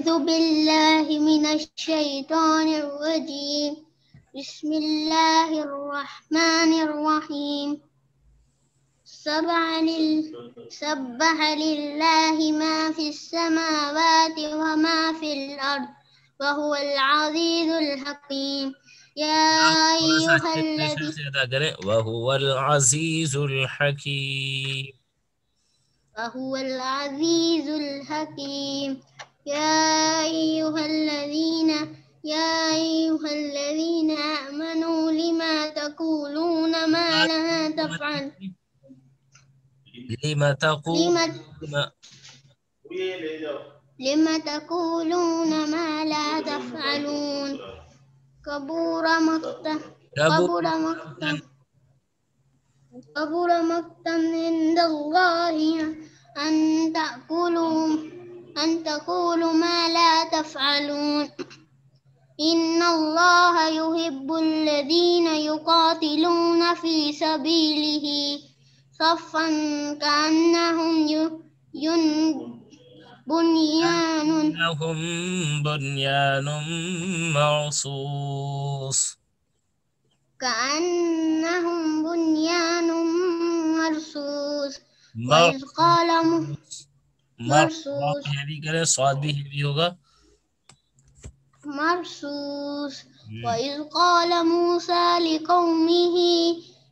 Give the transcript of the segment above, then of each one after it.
अऊज़ु बिल्लाहि मिनश शैतानिर रजीम बिस्मिल्लाहिर रहमानिर रहीम सब्बह लिल्लाहि मा फिस समावाति व मा फिल अर्द व हुवल अज़ीज़ुल हकीम या थोड़ा सा अच्छे प्रेशर अय्युहल्लज़ी से अदा करें, वहुवल अज़ीज़ुल हकीम। वहुवल अज़ीज़ुल हकीम या अय्युहल्लज़ीना आमनू लिमा तक़ूलूना मा ला तफ़अल लिमा लिमा तक़ूलूना लिमा तक़ूलूना मा ला तफ़अलून कबूर मक़ता कबूर कबूर मक़ता कबूर मक़तन इंदल्लाहि अन तक़ूलू मा ला तफ़अलून इन्नल्लाहा युहिब्बुल्लज़ीना युक़ातिलूना फ़ी सबीलिही सफ़्फ़न कअन्नहुम बुन्यानुन लहुम बुन्यानुम मरसूस। कअन्नहुम बुन्यानुम मरसूस वइज़ क़ाल मरसूस मरसूस हेवी करें, स्वाद भी हेवी होगा। मरसूस वइज़ क़ाल मूसा लिक़ौमिही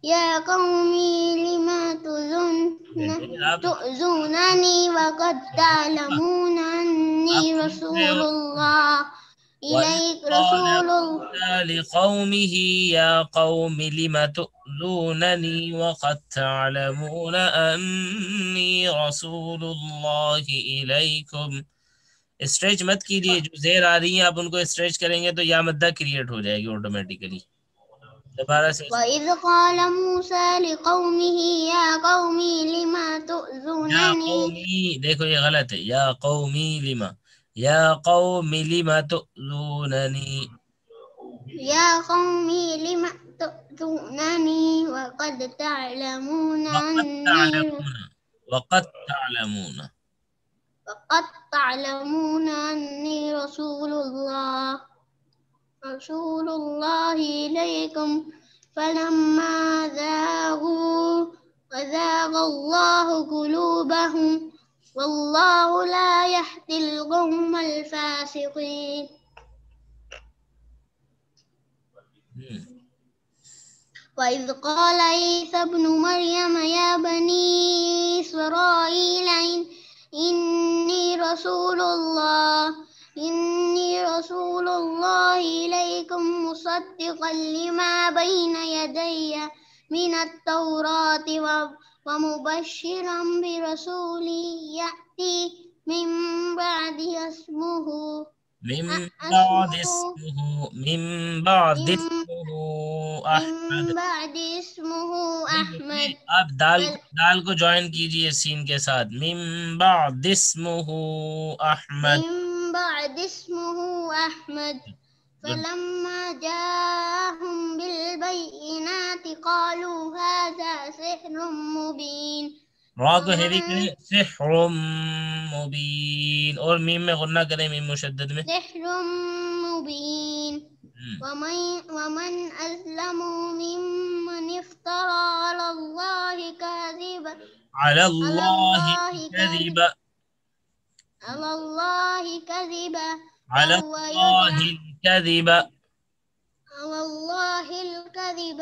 या क़ौमी लिमा आप तु'ज़ूननी वक़द तअलमूना अन्नी आप लिख रहे हो, रसूलुल्लाह वइज़ इलैक क़ाल रसूलुल्लाह मूसा लिक़ौमिही या क़ौमि लिम तु'ज़ूननी वक़द तअलमून अन्नी रसूलुल्लाहि इलैकुम। स्ट्रेच मत कीजिए, जो जेर आ रही है आप उनको स्ट्रेच करेंगे तो या मद्दा क्रिएट हो जाएगी ऑटोमेटिकली। दोबारा से वइज़ क़ाल मूसा लिक़ौमिही या क़ौमी लिमा या तु'ज़ूननी कौमी, देखो ये गलत है, या कौमी लिमा, या कौमी लिमा तु'ज़ूननी। या क़ौमी लिमा तु'ज़ूननी वक़द तअलमूना वक़द अन्नी तअलमून, वक़द तअलमून। वक़द तअलमूना अन्नी रसूलुल्लाह इलैकुम फलम्मा ज़ाग़ू अज़ाग़ल्लाहु क़ुलूबहुम वल्लाहु ला यहदिल क़ौमल फ़ासिक़ीन वइज़ क़ाल ईसा इब्नु मरियम या बनी इस्राईल इन्नी रसूलुल्लाह इलैकुम मुसद्दिक़न लिमा बैन यदैया मिनत तौराति व मुबश्शिरन बिरसूलिन यअती मिन बअदी इस्मुहु मिन बाद अस्मुहु इस्मुहु, मिन बाद मिन इस्मुहु मिन अहमद। बअदी इस्मुहु नहीं बेटे, अहमद आप दाल को ज्वाइन कीजिए सीन के साथ, मिन बाद इस्मुहु अहमद। मिन बअदी इस्मुहु अहमद गुड। फलम्मा जाअहुम बिलबय्यिनाति क़ालू हाज़ा सिह्रुम मुबीन रा को हेवी वमा करें, सिह्रुम मुबीन, और मीम में गुन्ना करें, मीम मुशद्दद में। सिह्रुम मुबीन वमन अज़लमु मिम्मन इफ्तरा अलल्लाहि काज़िबन अलल्लाहि अलल्लाहि कज़िब, कज़िबा अलल्लाहि कज़िब,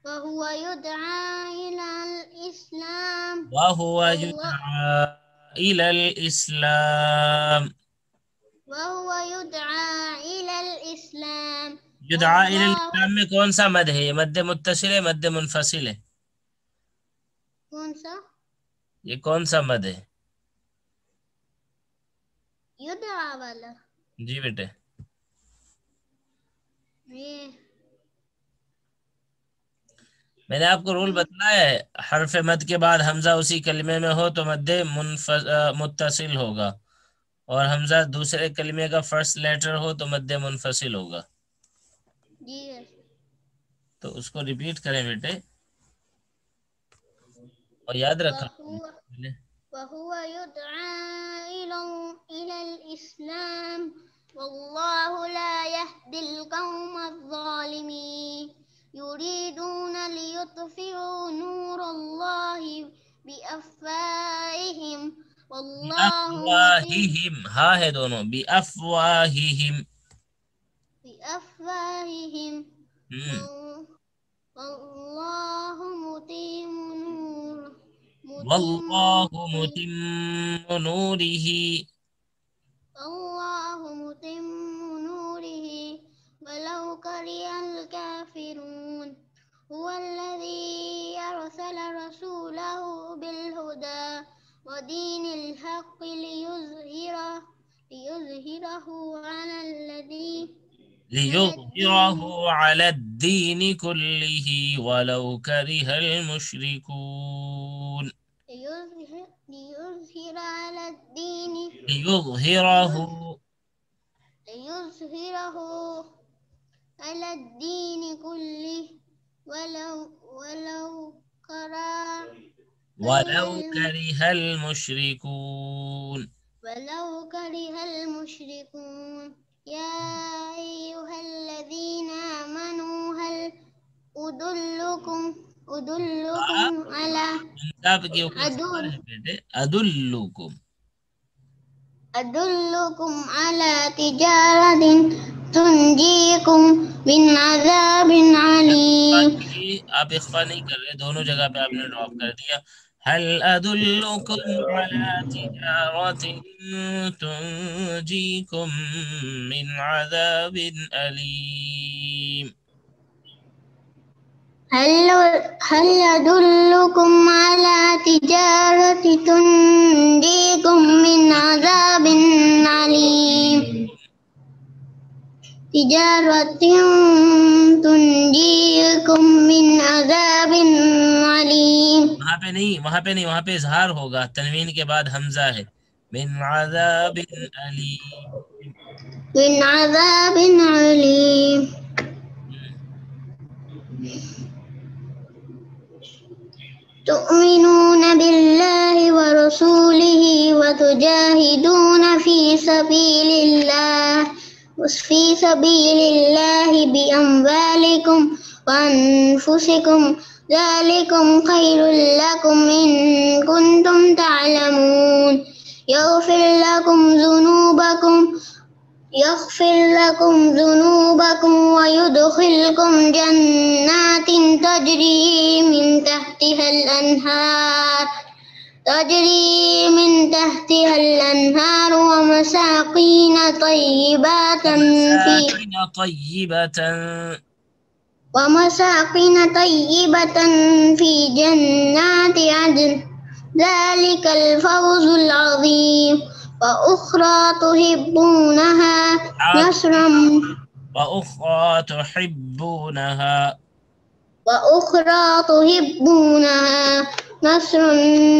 वहुव युदआ इलल इस्लाम वहुव वहुव युदआ इलल इस्लाम। वहुव युदआ इलल इस्लाम युदआ इलल वल्लाह इस्लाम में कौन सा मद है? ये मद मुत्तसिल है, मद मुनफसिल है? कौन सा ये कौन सा मद है? युदआ वाला जी बेटे। ये मैंने आपको रूल बतलाया है, हर्फ मद के बाद हमजा उसी कलमे में हो तो मद मुत्तसिल होगा, और हमजा दूसरे कलमे का फर्स्ट लेटर हो तो मद मुनफसिल होगा। जी तो उसको रिपीट करें बेटे, और याद रखा वहुव पहले। वहुव युदआ इलल इस्लाम वल्लाहु ला यहदिल कौमज़ ज़ालिमीन युरीदूना लियुत्फ़िउ नूरल्लाहि बिअफ़वाहिहिम वल्लाहु मुतिम बिअफ़वाहिहिम, हा है दोनों, बिअफ़वाहिहिम। बिअफ़वाहिहिम वल्लाहु वल्लाहु मुतिम्मु नूरिही, अल्लाहु मुतिम्मु नूरिही वलौ करिहल काफिरून हुवल्लज़ी अरसल रसूलहु बिलहुदा वदीनिल हक़्क़ि लियुज़हिरहु लियुज़हिरहु अलद्दीनि कुल्लिही वलौ करिहल मुश्रिकून। लियुज़हिर अलद्दीनि लियुज़हिरहु अलद्दीनि कुल्लिही वलौ करिहल मुश्रिकून। या अय्युहल्लज़ीना आमनू हल उदुल्लुकुम अला सब के ऊपर सवाल है बेटे, अदुल्लुकुम, अदुल्लुकुम अला तिजारतिन तुंजीकुम मिन अज़ाबिन अलीम। आप इख्फा नहीं कर रहे, दोनों जगह पे आपने ड्रॉप कर दिया। हल अदुल्लुकुम अला तिजारतिन तुंजीकुम मिन अज़ाबिन अलीम। हल अदुल्लुकुम अला तिजारतिन तुंजीकुम मिन अज़ाबिन अलीम। तिजारतिन तुंजीकुम मिन अज़ाबिन अलीम। वहाँ पे नहीं, वहाँ पे इजहार होगा, तनवीन के बाद हमजा है। मिन अज़ाबिन अलीम, मिन अज़ाबिन अलीम। तु'मिनून बिल्लाहि व रसूलिही व तुजाहिदून फी सबीलिल्लाहि बि अम्वालिकुम व अनफुसिकुम ज़ालिकुम खैरुल लकुम इन कुंतुम तअलमून। यग़फिर लकुम ज़ुनूबकुम व युदखिलकुम जन्नातिन तजरी मिन तहतिहल अनहार ومساكن طيبة في جنات عدن ذلك الفوز العظيم وأخرى تحبونها نصر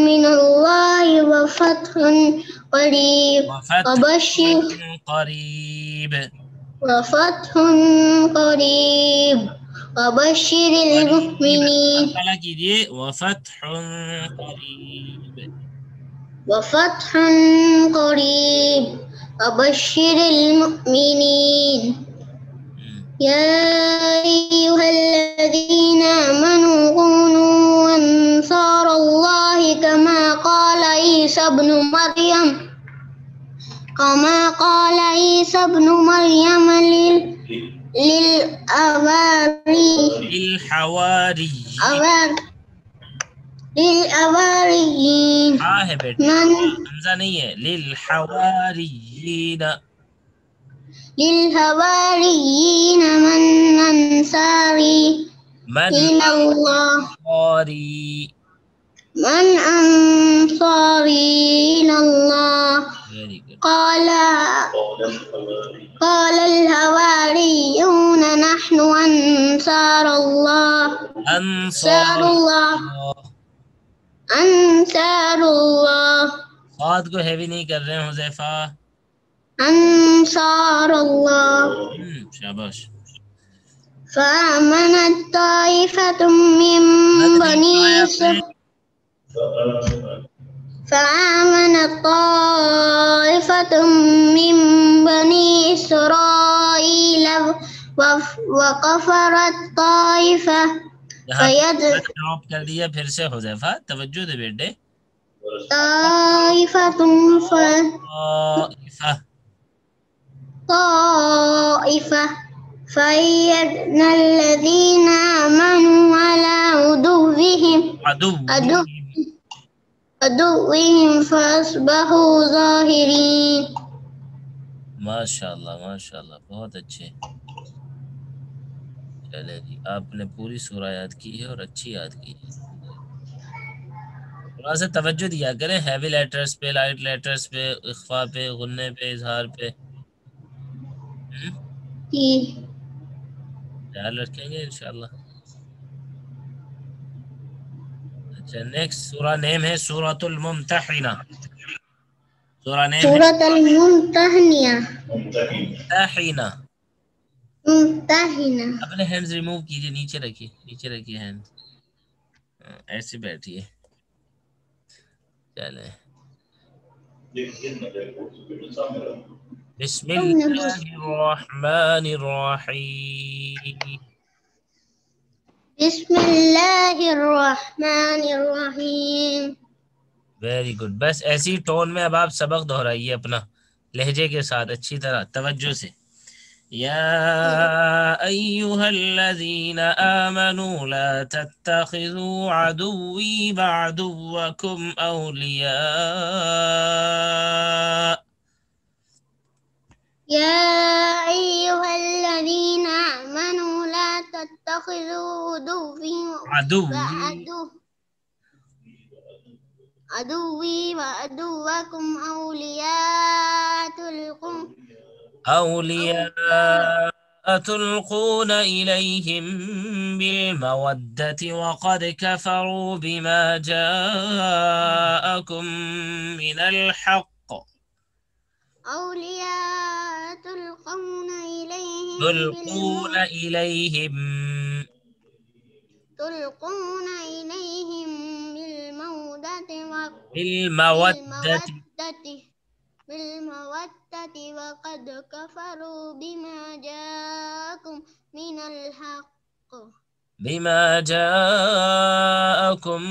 من الله وفتح قريب وبشر المؤمنين وفتح قريب وبشر المؤمنين يا أيها الذين آمنوا كونوا أنصار الله كما قال عيسى ابن مريم للحواريين हाँ है बेटा, हमजा नहीं है, للحواريين من أنصاري إلى الله قال الحواريون نحن أنصار الله साद को हैवी नहीं कर रहे हैं हुज़ैफा। أنصار الله शाबाश। فآمنت طائفة من بني फ़आमनत ताइफ़तुम मिन बनी इसराईल वकफ़रत ताइफ़ा यहाँ पे ड्रॉप कर दिया फिर से हुज़ैफा, तवज्जो दे बेटे। ताइफ़तुम ताइफ़ा फ़अय्यदना अल्लज़ीना आमनू अला अदुव्विहिम फ़अस्बहू ज़ाहिरीन। माशाल्लाह माशाल्लाह, बहुत अच्छे। चले जी, आपने पूरी सूरा याद की है और अच्छी याद की है। थोड़ा सा तवज्जो दिया करें हैवी लेटर्स पे, लाइट लेटर्स पे, इख्फा पे, गुन्ने पे, इजहार पे। ख्याल रखेंगे इंशाल्लाह। अच्छा, नेक्स्ट सूरा नेम है सूरतुल मुम्तहिना। सूरा नेम है सूरतुल मुम्तहिना। मुम्तहिना। अपने हैंड्स रिमूव कीजिए, नीचे रखिए, नीचे रखिए हैंड, ऐसे बैठिए। चले, बिस्मिल्लाहिर्रहमानिर्रहीम। बिस्मिल्लाहिर्रहमानिर्रहीम। वेरी गुड, बस ऐसी टोन में अब आप सबक दोहराइए अपना, लहजे के साथ, अच्छी तरह तवज्जो से। या अय्युहल्लज़ीना आमनू ला तत्तखिज़ू अदुव्वी वअदुव्वकुम औलिया। या अय्युहल्लज़ीना आमनू ला तत्तखिज़ू अदुव्वी वअदुव्वकुम أولياء تلقون إليهم بالمودة وقد كفروا بما جاءكم من الحق. أولياء تلقون إليهم بالمودة وقد كفروا بما جاءكم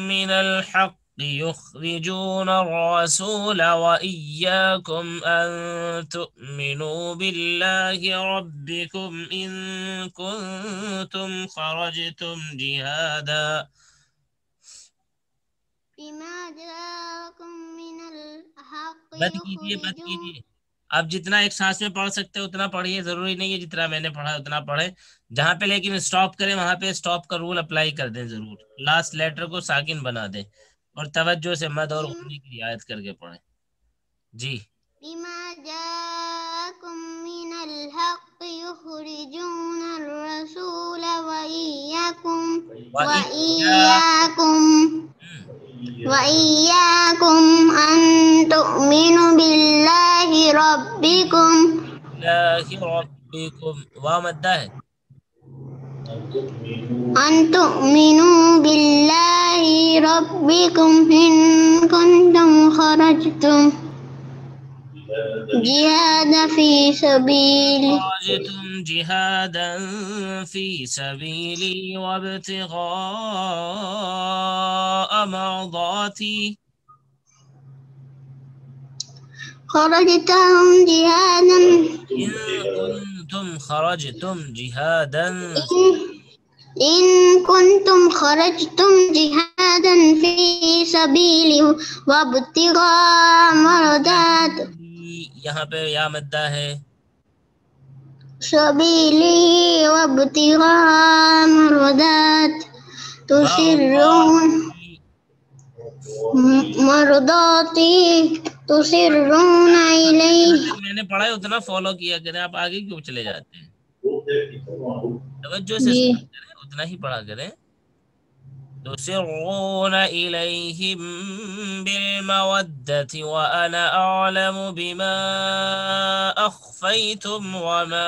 من الحق يخرجون الرسول وإياكم أن تؤمنوا بالله ربكم إن كنتم خرجتم جهادا. मत कीजिए। आप जितना एक सांस में पढ़ सकते हो उतना पढ़िए, जरूरी नहीं है जितना मैंने पढ़ा उतना पढ़े। जहाँ पे लेकिन स्टॉप करें वहां पे स्टॉप का रूल अप्लाई कर दें जरूर। लास्ट लेटर को साकिन बना दें और तवज्जो से मद और गुन्ने की रियायत करके पढ़ें जी। बिमा जाकुम मिनल हक़ युखरिजून अर्रसूल व इय्याकुम अन तु'मिनु बिल्लाहि रब्बिकुम। वाह मद्दा है। अन तु'मिनु बिल्लाहि रब्बिकुम इन कुंतुम खरजतुम जिहादन फी सबीली वब्तिगाअ मर्दाती। खरजतुम जिहादन इन कुंतुम खरजतुम जिहादन इन कुंतुम खरजतुम जिहादन फी सबीली वब्तिगाअ मर्दात। यहाँ पे या मद्दा है। सबीली वब्तिगाअ मर्दात तुसिर्रून मर्दाती तुसिर्रून इलैहि। मैंने पढ़ा है उतना फॉलो किया करें, आप आगे क्यों चले जाते हैं? तवज्जो से करें, उतना ही पढ़ा करें। तुसिर्रून इलैहिम बिलमवद्दति व अना अअलमु बिमा अख्फैतुम व मा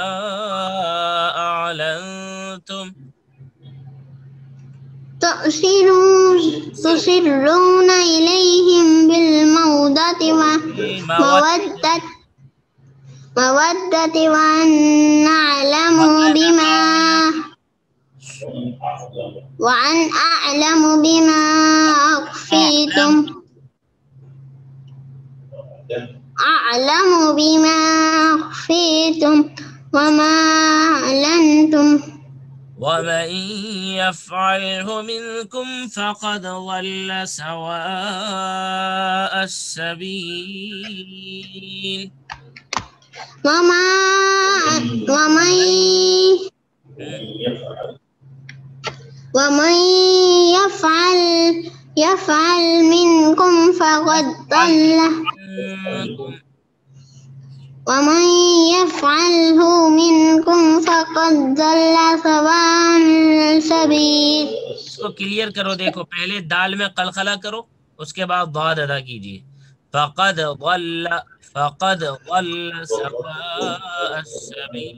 अअलनतुम। तुसिर्रून इलैहिम وأن أعلم بما أخفيتم وما أعلنتم ومن يفعله منكم فقد ضل سواء السبيل. ومن يفعل منكم فقد ضل ومن يفعله منكم فقد ضل سواء السبيل. इसको क्लियर करो, देखो पहले दाल में कलखला करो, उसके बाद दाद अदा कीजिए। फक़द ضल सवाअ السبيل।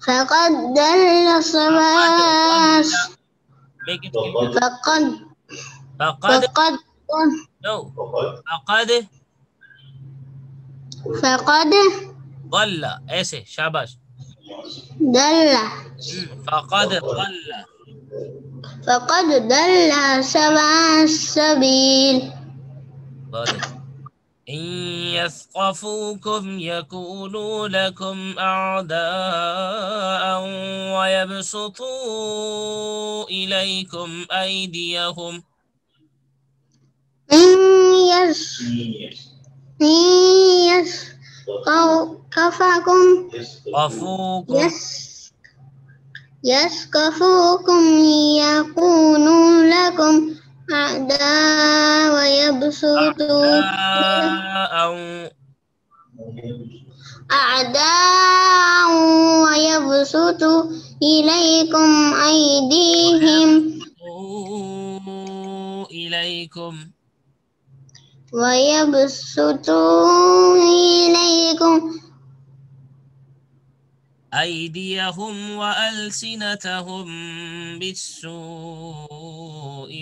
فقد ضل سواء فقد ضل ऐसे, शाबाश। ضل फक़द ضل سواء السبيل. إن يثقفوكم يكونوا لكم أعداء ويبسطوا إليكم أيديهم. إن يثقفوكم يكونوا لكم أعداء ويبسطوا إليكم أيديهم وألسنتهم بالسوء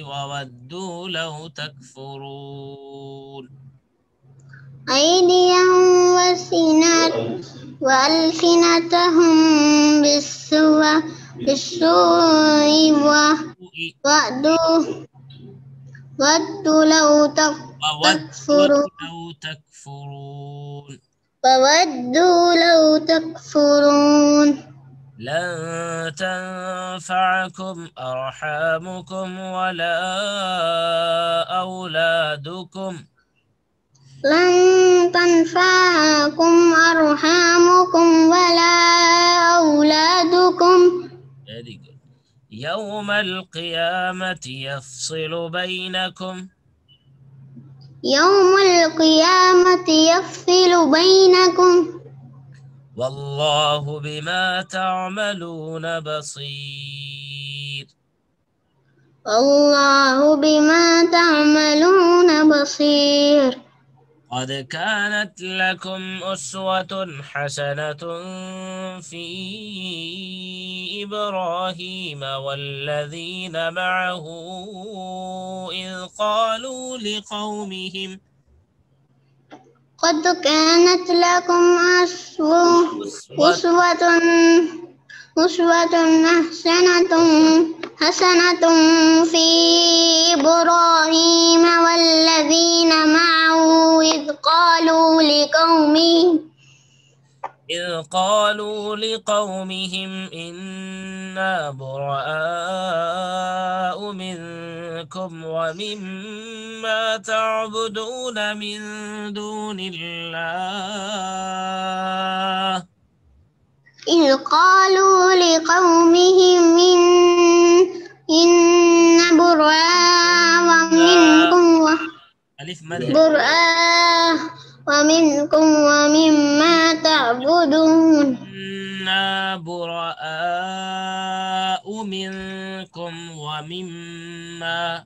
وودوا لو تكفرون. أيديهم وألسنتهم بالسوء وودوا لو تكفرون. لن تنفعكم أرحامكم ولا أولادكم. لن تنفعكم أرحامكم ولا أولادكم يوم القيامة يفصل بينكم. والله بما تعملون بصير. قد كانت لكم أسوة حسنة في إبراهيم والذين معه إذ قالوا لقومهم قد كانت لكم أسوة حسنة في إبراهيم والذين معه إذ قالوا لقومهم إنا براء منكم ومما تعبدون من دون الله. إذ قالوا لقومهم إنا براء منكم ومما تعبدون. إنا براء منكم ومما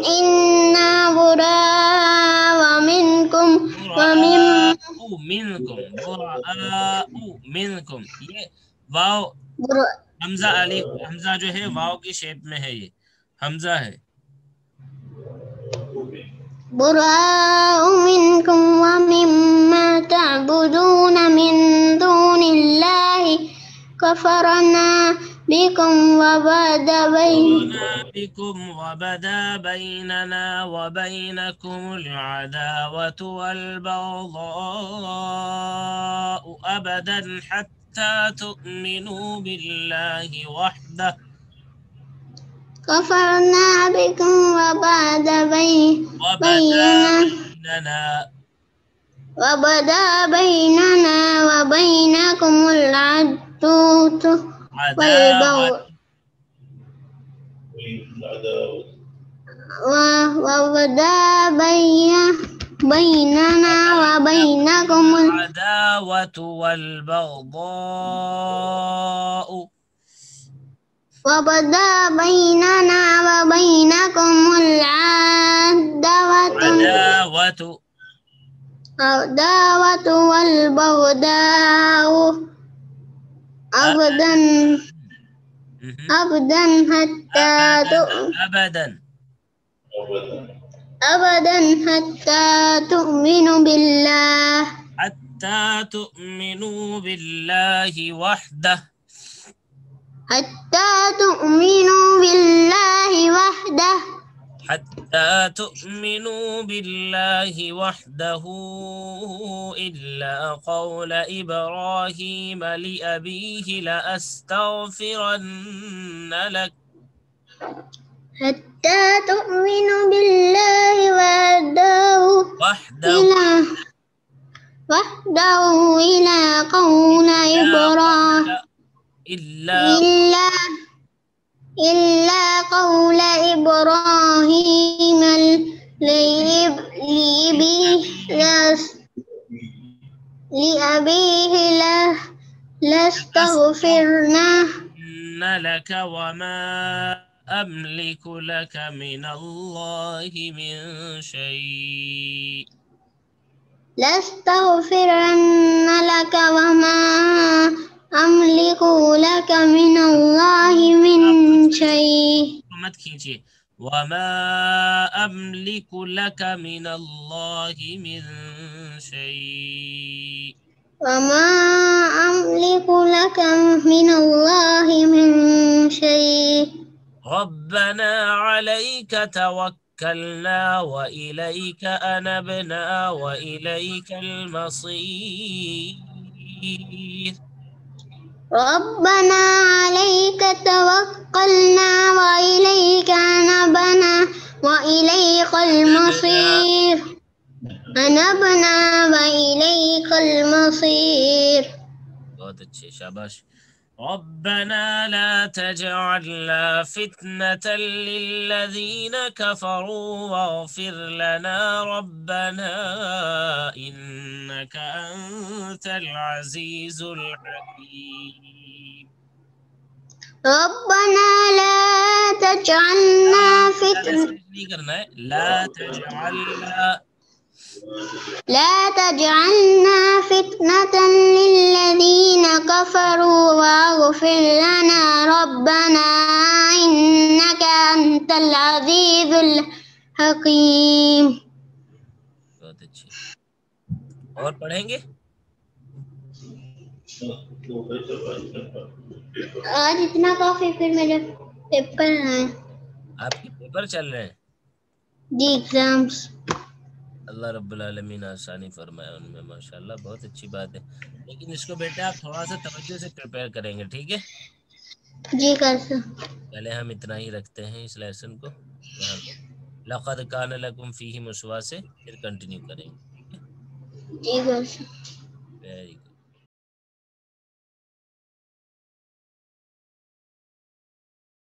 إنا براء منكم براء منكم ये वाव हमजा अली, हमजा जो है वाव की शेप में है, ये हमजा है। براء منكم ومما تعبدون من دون الله كفرنا بكم وبدا بيننا وبينكم العداوة والبغضاء أبدا حتى تؤمنوا بالله وحده. كفرنا بكم وبدا بيننا وبينكم العداوة والبغضاء وبدا بيننا وبينكم العداوة والبغضاء وبدا بيننا وبينكم العداوة والبغضاء أبدا حتى تؤمنوا بالله وحده. حتى تؤمنوا بالله وحده إلا قول إبراهيم لأبيه لأستغفرن لك. حتى تؤمنوا بالله وحده إلا قول إبراهيم إلا قول إبراهيم لأبيه لاستغفرنا لك وما أملك لك من الله من شيء. لاستغفرن لك وما أملك لك من الله من شيء. मत खींचिए। وما أملك لك من الله من شيء. وما أملك لك من الله من شيء. ربنا عليك توكلنا وإليك أنبنا وإليك المصير. ربنا عليك توكلنا وإليك أنبنا وإليك المصير. أنبنا وإليك المصير. बहुत अच्छे, शाबाश। ربنا لا تجعلنا فتنة للذين كفروا واغفر لنا ربنا إنك أنت العزيز الحكيم. ربنا لا تجعلنا فتنة للذين كفروا واغفر لنا ربنا إنك أنت العزيز الحكيم. बहुत अच्छे, और पढ़ेंगे? आज इतना काफी, फिर मेरे पेपर हैं। आपके पेपर चल रहे हैं? जी, एग्जाम्स। अल्लाह रब्बुल आलमीन आसानी फरमाए उनमें, माशाल्लाह, बहुत अच्छी बात है। लेकिन इसको बेटा आप थोड़ा सा तवज्जो से प्रिपेयर करेंगे, ठीक है? जी कर सर। पहले हम इतना ही रखते हैं इस लेसन को यहाँ पे, लक़द कान लकुम फ़ीहिम उस्वा से, फिर कंटिन्यू करेंगे। जी कर सर।